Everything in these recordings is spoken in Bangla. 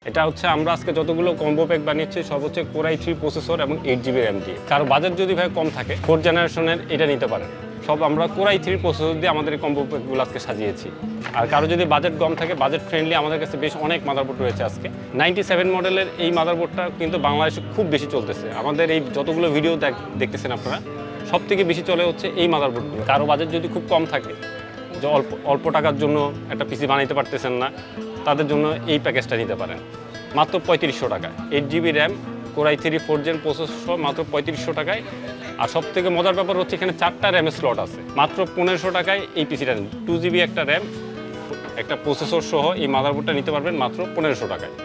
এটা হচ্ছে আমরা আজকে যতগুলো কম্বো প্যাক বানিয়েছি সব হচ্ছে Core i3 প্রসেসর এবং 8GB RAM দিয়ে। কারো বাজেট যদি ভাই কম থাকে 4th জেনারেশনের এটা নিতে পারেন। সব আমরা Core i3 প্রসেসর দিয়ে আমাদের এই কম্বো প্যাকগুলো আজকে সাজিয়েছি। আর কারো যদি বাজেট কম থাকে, বাজেট ফ্রেন্ডলি আমাদের কাছে বেশ অনেক মাদারবোর্ড রয়েছে আজকে। 97 মডেলের এই মাদারবোর্ডটা কিন্তু বাংলাদেশে খুব বেশি চলতেছে। আমাদের এই যতগুলো ভিডিও দেখতেছেন আপনারা, সব থেকে বেশি চলে হচ্ছে এই মাদারবোর্ডগুলো। কারো বাজেট যদি খুব কম থাকে, যে অল্প টাকার জন্য একটা পিসি বানাইতে পারতেছেন না, তাদের জন্য এই প্যাকেজটা নিতে পারেন মাত্র 3500 টাকা। 8GB RAM Core i3 4th Gen processor মাত্র 3500 টাকায়। আর সব থেকে মজার ব্যাপার হচ্ছে এখানে 4টা র্যামের স্লট আছে। মাত্র 1500 টাকায় এই পিসিটা 2GB একটা র্যাম, একটা প্রসেসর সহ এই মাদারবোর্ডটা নিতে পারবেন মাত্র 1500 টাকায়।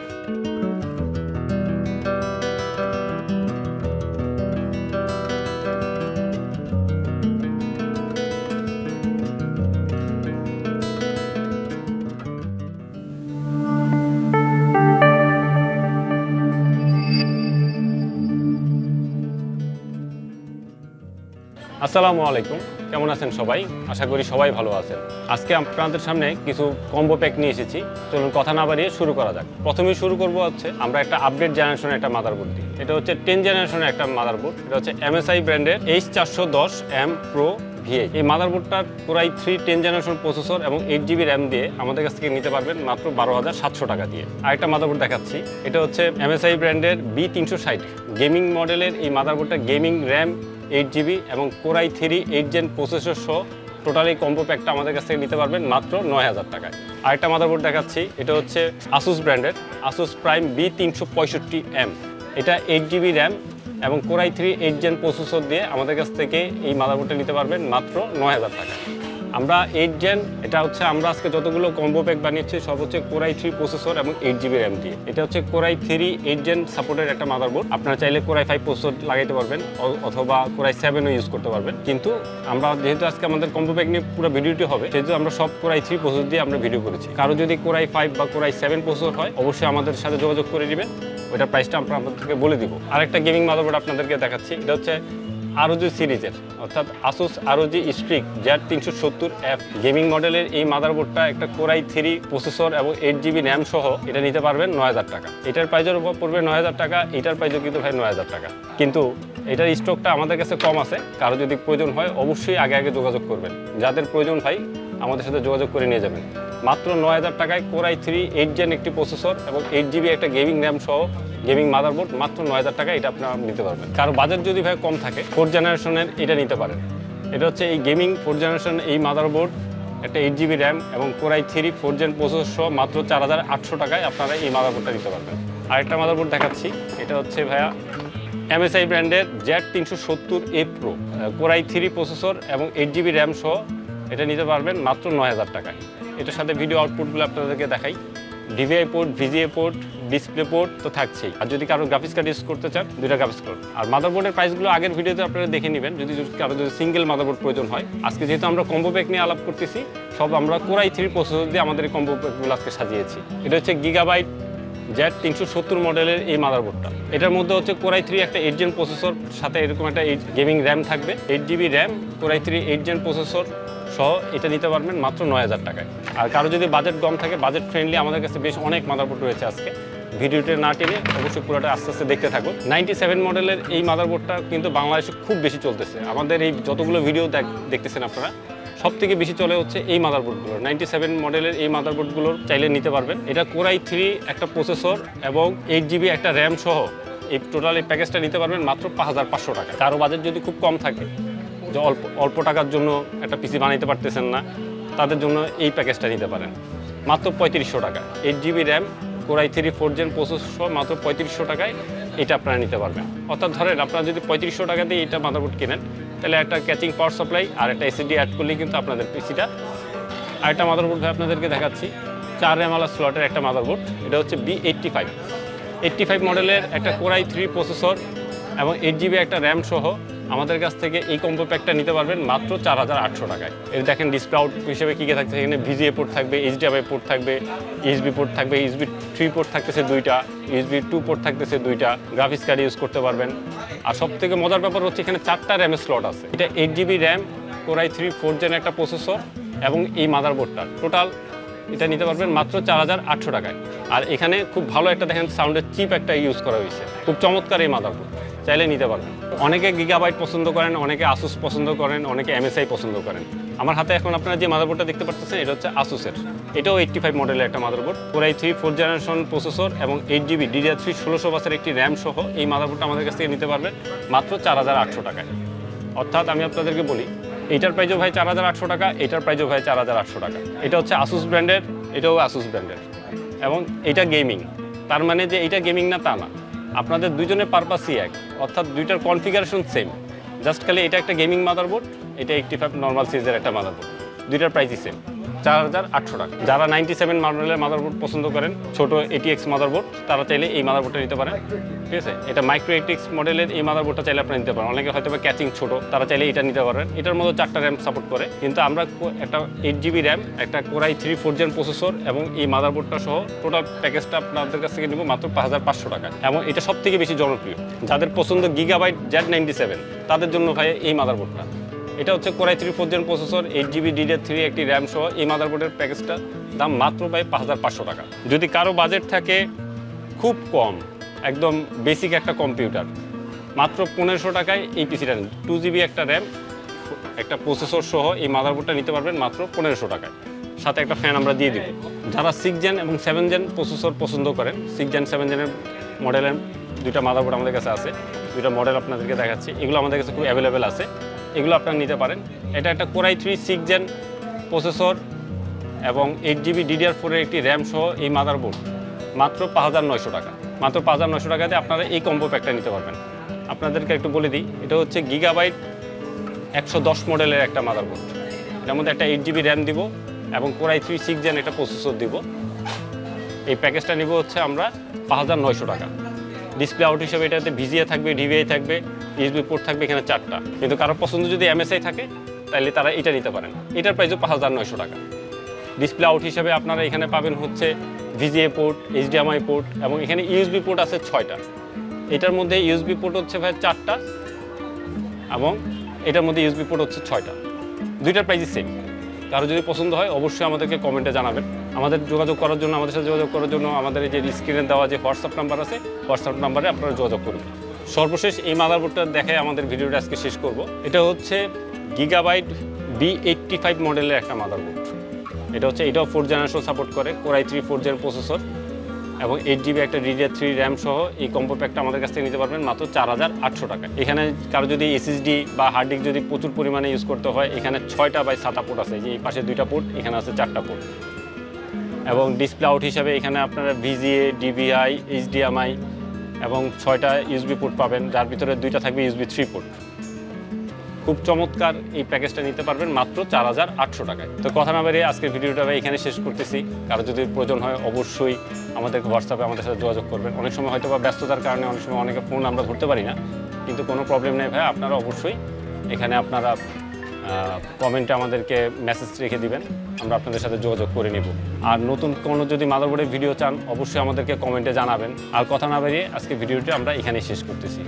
আসসালামু আলাইকুম, কেমন আছেন সবাই? আশা করি সবাই ভালো আছেন। আজকে আপনাদের সামনে কিছু কম্বো প্যাক নিয়ে এসেছি। চলুন কথা না বাড়িয়ে শুরু করা যাক। প্রথমেই শুরু করব হচ্ছে আমরা একটা আপডেট জেনারেশনের একটা মাদারবোর্ড দিই। এটা হচ্ছে 10 জেনারেশনের একটা মাদারবোর্ড। এটা হচ্ছে MSI ব্র্যান্ডের H410M Pro V8। এই মাদারবোর্ডটার Core i3 10 জেনারেশন প্রসেসর এবং 8GB RAM দিয়ে আমাদের কাছ থেকে নিতে পারবেন মাত্র 12,700 টাকা দিয়ে। আরেকটা মাদারবোর্ড দেখাচ্ছি, এটা হচ্ছে MSI ব্র্যান্ডের B360 গেমিং মডেলের এই মাদারবোর্ডটা গেমিং RAM 8GB এবং Core i3 8th Gen processor সহ টোটালি কম্বো প্যাকটা আমাদের কাছ থেকে নিতে পারবেন মাত্র 9,000 টাকায়। আরেকটা মাদারবোর্ড দেখাচ্ছি, এটা হচ্ছে Asus ব্র্যান্ডের Asus Prime B365M। এটা 8GB RAM এবং Core i3 8th Gen processor দিয়ে আমাদের কাছ থেকে এই মাদারবোর্ডটা নিতে পারবেন মাত্র 9,000 টাকা। আমরা 8th Gen, এটা হচ্ছে আমরা আজকে যতগুলো কম্বো প্যাক বানিয়েছি সব হচ্ছে Core i3 প্রসেসর এবং 8GB RAM দিয়ে। এটা হচ্ছে Core i3 8th Gen সাপোর্টের একটা মাদারবোর্ড। আপনারা চাইলে Core i5 প্রসেসর লাগাইতে পারবেন অথবা Core i7ও ইউজ করতে পারবেন। কিন্তু আমরা যেহেতু আজকে আমাদের কম্বো প্যাক নিয়ে পুরো ভিডিওটি হবে, সেহেতু আমরা সব Core i3 প্রসেসর দিয়ে আমরা ভিডিও করেছি। কারো যদি Core i5 বা Core i7 প্রসেসর হয়, অবশ্যই আমাদের সাথে যোগাযোগ করে নেবেন, ওইটার প্রাইসটা আমরা আপনাদেরকে বলে দিব। আরেকটা গেমিং মাদারবোর্ড আপনাদেরকে দেখাচ্ছি, এটা হচ্ছে ROG সিরিজের অর্থাৎ Asus ROG Strix Z370F gaming মডেলের এই মাদারবোর্ডটা একটা Core i3 প্রসেসর এবং 8GB RAM সহ এটা নিতে পারবেন 9,000 টাকা। এটার প্রাইজের উপর পড়বে 9,000 টাকা, এটার প্রাইজও কিন্তু ভাই 9,000 টাকা। কিন্তু এটার স্টকটা আমাদের কাছে কম আছে। কারো যদি প্রয়োজন হয় অবশ্যই আগে যোগাযোগ করবেন। যাদের প্রয়োজন হয় আমাদের সাথে যোগাযোগ করে নিয়ে যাবেন। মাত্র 9,000 টাকায় Core i3 8th Gen একটি প্রসেসর এবং 8GB একটা গেমিং RAM সহ গেমিং মাদারবোর্ড মাত্র 9,000 টাকা এটা আপনারা নিতে পারবেন। কারো বাজেট যদি ভাই কম থাকে 4th জেনারেশনের এটা নিতে পারেন। এটা হচ্ছে এই গেমিং 4th জেনারেশন এই মাদারবোর্ড, একটা 8GB RAM এবং Core i3 4th Gen processor সহ মাত্র 4,800 টাকায় আপনারা এই মাদারবোর্ডটা নিতে পারবেন। আরেকটা মাদারবোর্ড দেখাচ্ছি, এটা হচ্ছে ভাইয়া MSI ব্র্যান্ডের Z370A Pro Core i3 processor এবং 8GB RAM সহ এটা নিতে পারবেন মাত্র 9,000 টাকায়। এটার সাথে ভিডিও আউটপুটগুলো আপনাদেরকে দেখাই। DVI port, VGA port, display port তো থাকছেই। আর যদি কারো গ্রাফিক্স কার্ড ইউজ করতে চান, দুইটা গ্রাফিক্স কার্ড। আর মাদারবোর্ডের প্রাইসগুলো আগের ভিডিওতে আপনারা দেখে নেবেন কারো যদি সিঙ্গেল মাদারবোর্ড প্রয়োজন হয়। আজকে যেহেতু আমরা কম্বো প্যাক নিয়ে আলাপ করতেছি, সব আমরা Core i3 প্রসেসর দিয়ে আমাদের এই কম্বো প্যাকগুলো আজকে সাজিয়েছি। এটা হচ্ছে Gigabyte Z370 মডেলের এই মাদারবোর্ডটা। এটার মধ্যে হচ্ছে Core i3 একটা 8th Gen প্রসেসর, সাথে এরকম একটা গেমিং RAM থাকবে 8GB RAM Core i3 8th Gen processor সহ এটা নিতে পারবেন মাত্র 9,000 টাকায়। আর কারো যদি বাজেট কম থাকে, বাজেট ফ্রেন্ডলি আমাদের কাছে বেশ অনেক মাদারবোর্ড রয়েছে আজকে। ভিডিওটা না টেনে অবশ্যই পুরোটা আস্তে আস্তে দেখতে থাকুন। 97 মডেলের এই মাদারবোর্ডটা কিন্তু বাংলাদেশে খুব বেশি চলতেছে। আমাদের এই যতগুলো ভিডিও দেখতেছেন আপনারা, সব থেকে বেশি চলে হচ্ছে এই মাদারবোর্ডগুলো। 97 মডেলের এই মাদারবোর্ডগুলোর চাইলে নিতে পারবেন। এটা Core i3 একটা প্রসেসর এবং 8GB একটা RAM সহ এই টোটাল এই প্যাকেজটা নিতে পারবেন মাত্র 5,500 টাকা। কারো বাজেট যদি খুব কম থাকে, যে অল্প টাকার জন্য একটা পিসি বানাইতে পারতেছেন না, তাদের জন্য এই প্যাকেজটা নিতে পারেন মাত্র 3500 টাকা। 8GB RAM Core i3 4th Gen processor মাত্র 3500 টাকায় এটা আপনারা নিতে পারবেন। অর্থাৎ ধরেন আপনারা যদি 3500 টাকা দিয়ে এটা মাদারবোর্ড কেনেন, তাহলে একটা ক্যাচিং পাওয়ার সাপ্লাই আর একটা SSD অ্যাড করলেই কিন্তু আপনাদের পিসিটা। আরেকটা মাদারবোর্ড ভাই আপনাদেরকে দেখাচ্ছি, 4 RAM স্লটের একটা মাদারবোর্ড। এটা হচ্ছে B85 মডেলের একটা Core i3 প্রসেসর এবং 8GB একটা RAM সহ আমাদের কাছ থেকে এই কম্বো প্যাকটা নিতে পারবেন মাত্র 4,800 টাকায়। এর দেখেন ডিসপ্লে আউট হিসেবে কী থাকছে, এখানে VGA পোর্ট থাকবে, HDMI পোর্ট থাকবে, USB পোর্ট থাকবে, USB 3 পোর্ট থাকতেছে 2টা, USB 2 পোর্ট থাকতেছে 2টা, গ্রাফিক্স কার্ড ইউজ করতে পারবেন। আর সব থেকে মজার ব্যাপার হচ্ছে এখানে 4টা RAM স্লট আছে। এটা 8GB RAM Core i3 4th Gen একটা প্রসেসর এবং এই মাদারবোর্ডটা টোটাল এটা নিতে পারবেন মাত্র 4800 টাকায়। আর এখানে খুব ভালো একটা দেখেন সাউন্ডের চিপ একটা ইউজ করা হয়েছে, খুব চমৎকার এই মাদারবোর্ড, চাইলে নিতে পারবেন। অনেকে গিগাবাইট পছন্দ করেন, অনেকে আসুস পছন্দ করেন, অনেকে MSI পছন্দ করেন। আমার হাতে এখন আপনারা যে মাদারবোর্ডটা দেখতে পাচ্ছেন এটা হচ্ছে আসুসের, এটাও 85 মডেলের একটা motherboard, Core i3 4th generation processor এবং 8GB DDR3 1600 বাসের একটি র্যাম সহ এই মাদারবোর্ডটা আমাদের কাছ থেকে নিতে পারবেন মাত্র 4800 টাকায়। অর্থাৎ আমি আপনাদেরকে বলি, এইটার প্রাইজও ভাই 4800 টাকা, এটার প্রাইজও ভাই 4800 টাকা। এটা হচ্ছে আসুস ব্র্যান্ডের, এটাও আসুস ব্র্যান্ডের, এবং এটা গেমিং। তার মানে যে এইটা গেমিং না তা না, আপনাদের দুজনের পারপাসই এক, অর্থাৎ দুইটার কনফিগারেশন সেম। জাস্ট খালি এটা একটা গেমিং মাদারবোর্ড, এটা 85 নর্মাল সিরিজের একটা মাদারবোর্ড, দুইটার প্রাইসই সেম, 4800 টাকা। যারা 97 মডেলের মাদারবোর্ড পছন্দ করেন, ছোট ATX মাদারবোর্ড, তারা চাইলে এই মাদারবোর্ডটা নিতে পারেন। ঠিক আছে, এটা মাইক্রো ATX মডেলের এই মাদারবোর্ডটা চাইলে আপনারা নিতে পারেন। অনেকে হয়তো বা ক্যাচিং ছোট, তারা চাইলে এটা নিতে পারেন। এটার মধ্যে 4টা র্যাম সাপোর্ট করে, কিন্তু আমরা একটা 8GB র্যাম, একটা Core i3 4th gen processor এবং এই মাদারবোর্ডটা সহ টোটাল প্যাকেজটা আপনাদের কাছ থেকে নিব মাত্র 5500 টাকা। এবং এটা সব থেকে বেশি জনপ্রিয়, যাদের পছন্দ গিগাবাইট Z97 তাদের জন্য ভাই এই মাদারবোর্ডটা। এটা হচ্ছে Core i3 4th gen processor, 8GB DDR3 একটি র্যাম সহ এই মাদারবোর্ডের প্যাকেজটা দাম মাত্র ভাই 5500 টাকা। যদি কারো বাজেট থাকে খুব কম, একদম বেসিক একটা কম্পিউটার, মাত্র 1500 টাকায় এই পিসিটা নেন। 2GB একটা র্যাম, একটা প্রসেসর সহ এই মাদারবোর্ডটা নিতে পারবেন মাত্র 1500 টাকায়, সাথে একটা ফ্যান আমরা দিয়ে দিব। যারা 6 জেন এবং 7 জেন প্রসেসর পছন্দ করেন, 6 জেন 7 জেনের মডেলের দুইটা মাদারবোর্ড আমাদের কাছে আছে, দুইটা মডেল আপনাদেরকে দেখাচ্ছি। এগুলো আমাদের কাছে খুব অ্যাভেলেবেল আছে, এগুলো আপনারা নিতে পারেন। এটা একটা Core i3 6 জেন প্রসেসর এবং 8GB DDR4 এর একটি র্যাম সহ এই মাদারবোর্ড মাত্র 5900 টাকা। মাত্র 5900 টাকাতে আপনারা এই কম্বো প্যাকটা নিতে পারবেন। আপনাদেরকে একটু বলে দিই, এটা হচ্ছে গিগাবাইট 110 মডেলের একটা মাদারবোর্ড, এটার মধ্যে একটা 8GB র্যাম দিব এবং Core i3 6 জেন একটা প্রসেসর দিব। এই প্যাকেজটা নিব হচ্ছে আমরা 5900 টাকা। ডিসপ্লে আউট হিসেবে এটাতে VGA থাকবে, DVI থাকবে, USB পোর্ট থাকবে এখানে 4টা। কিন্তু কারো পছন্দ যদি MSI থাকে তাহলে তারা এটা নিতে পারেন, এটার প্রাইসও 5900 টাকা। ডিসপ্লে আউট হিসেবে আপনারা এখানে পাবেন হচ্ছে VGA পোর্ট, HDMI পোর্ট এবং এখানে USB পোর্ট আছে 6টা। এটার মধ্যে USB পোর্ট হচ্ছে ভাই 4টা এবং এটার মধ্যে USB পোর্ট হচ্ছে 6টা। দুইটার প্রাইসই সেম। কারো যদি পছন্দ হয় অবশ্যই আমাদেরকে কমেন্টে জানাবেন। আমাদের যোগাযোগ করার জন্য, আমাদের সাথে যোগাযোগ করার জন্য আমাদের এই যে স্ক্রিনে দেওয়া যে হোয়াটসঅ্যাপ নাম্বার আছে, হোয়াটসঅ্যাপ নাম্বারে আপনারা যোগাযোগ করবেন। সর্বশেষ এই মাদারবোর্ডটা দেখে আমাদের ভিডিওটা আজকে শেষ করব। এটা হচ্ছে গিগাবাইট B85 মডেলের একটা মাদারবোর্ড। এটা হচ্ছে, এটাও 4th জেনারেশন সাপোর্ট করে, Core i3 4th gen processor এবং 8GB একটা DDR3 র্যাম সহ এই কম্বো প্যাকটা আমাদের কাছ থেকে নিতে পারবেন মাত্র 4800 টাকা। এখানে কারো যদি SSD বা হার্ড ডিস্ক যদি প্রচুর পরিমাণে ইউজ করতে হয়, এখানে 6টা বাই 7টা পোর্ট আছে, যে এই পাশে 2টা পোর্ট, এখানে আছে 4টা পোর্ট। এবং ডিসপ্লে আউট হিসাবে এখানে আপনারা VGA, DVI, HDMI এবং 6টা USB পোর্ট পাবেন, যার ভিতরে 2টা থাকবে USB 3 পোর্ট। খুব চমৎকার এই প্যাকেজটা নিতে পারবেন মাত্র 4800 টাকায়। তো কথা না বাড়িয়ে আজকের ভিডিওটা এখানে শেষ করতেছি। কারো যদি প্রয়োজন হয় অবশ্যই আমাদেরকে হোয়াটসঅ্যাপে আমাদের সাথে যোগাযোগ করবেন। অনেক সময় হয়তো বা ব্যস্ততার কারণে অনেক সময় অনেকে ফোন আমরা ধরতে পারি না, কিন্তু কোনো প্রবলেম নেই ভাই, আপনারা অবশ্যই এখানে আপনারা কমেন্টে আমাদেরকে মেসেজ রেখে দিবেন, আমরা আপনাদের সাথে যোগাযোগ করে নেব। আর নতুন কোনো যদি মাদারবোর্ডের ভিডিও চান অবশ্যই আমাদেরকে কমেন্টে জানাবেন। আর কথা না বাড়িয়ে আজকে ভিডিওটি আমরা এখানেই শেষ করতেছি।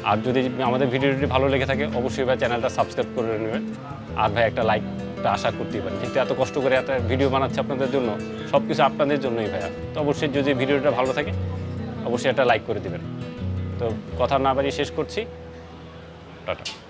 আর যদি আমাদের ভিডিওটি ভালো লেগে থাকে অবশ্যই ভাই চ্যানেলটা সাবস্ক্রাইব করে নেবেন। আর ভাই একটা লাইকটা আশা করতেই পারেন, যেহেতু এত কষ্ট করে এত ভিডিও বানাচ্ছে আপনাদের জন্য, সব কিছু আপনাদের জন্যই ভাইয়া। তো অবশ্যই যদি ভিডিওটা ভালো থাকে অবশ্যই একটা লাইক করে দিবেন। তো কথা না বাড়িয়ে শেষ করছি, টাটা।